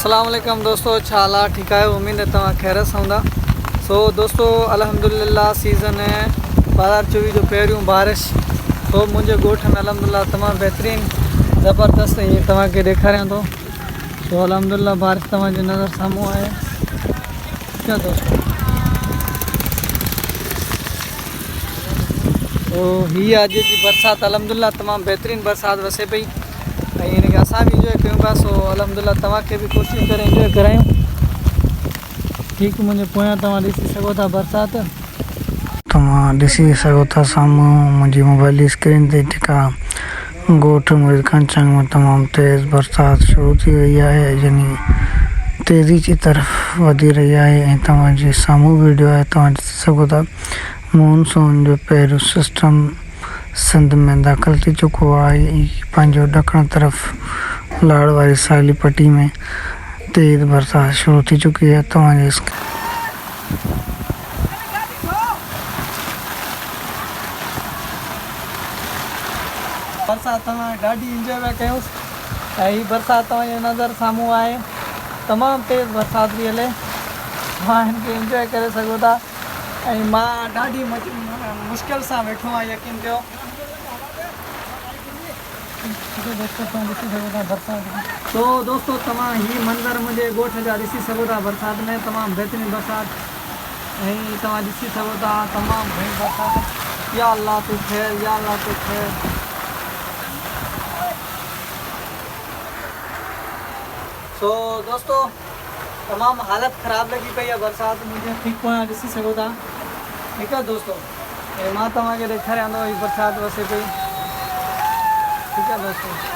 अस्सलाम वालेकुम दोस्तों, छाला ठीक है। उम्मीद है तव्हां खैरत सां हूंदा। सो दोस्तों अल्हम्दुलिल्लाह सीज़न 2024 जो पहिरियों बारिश तो मुझे गोठ में अल्हम्दुलिल्लाह तमाम बेहतरीन ज़बरदस्त ये तव्हांखे ॾेखारियां थो। तो अल्हम्दुलिल्लाह बारिश तव्हांजे नज़र साम्हूं आहे। क्या दोस्तों तो ही अॼु जी बरसात अल्हम्दुलिल्लाह तमाम बेहतरीन बरसात वसे पई ऐं हिनखे असां भी इंजॉय कयूं पिया। सो अल्हम्दुलिल्लाह तव्हांखे भी कोशिशि करे इंजॉय करायूं। ठीक मुझे पोयां तव्हां ॾिसी सघो था बरसात तव्हां ॾिसी सघो था साम्हूं मुंहिंजी मोबाइल जी स्क्रीन ते जेका ॻोठ मुरकंचंग में तमामु तेज़ बरसात शुरू थी वई आहे, यानी तेज़ी जी तरफ़ वधी रही आहे। ऐं तव्हांजे साम्हूं वीडियो आहे, तव्हां ॾिसी सघो था मानसून जो पहिरियों सिस्टम सिंध में दाख़िल थी चुको आहे ऐं पंहिंजो ॾखण तरफ़ लाड़ वारी साहिली पट्टी में तेज़ बरसात शुरू थी चुकी है। तव्हांजे बरसात तव्हां ॾाढी इंजॉय पिया कयूंसि ऐं हीअ बरसात तव्हांजे नज़र साम्हूं आहे। तमामु तेज़ बरसात थी हले, तव्हां हिनखे इंजॉय करे सघो था। ऐं मां ॾाढी मुश्किल सां वेठो आहियां, यकीन कयो। तो दोस्तों तव्हां ही मंज़र मुंहिंजे ॻोठ जा ॾिसी सघो था। बरसात में तमामु बेहतरीन बरसात ऐं तव्हां ॾिसी सघो था तमामु घणी बरसात। या अल्लाह तू खैर, या अल्लाह तू खैर। सो दोस्तों तमाम हालत ख़राब लगी पई है बरसात मुझे ठीक पोयां ॾिसी सघो था। ठीक है दोस्तों, ऐं मां तव्हांखे ॾेखारियां थो ही बरसात वसे पई। ठीक है दोस्तों।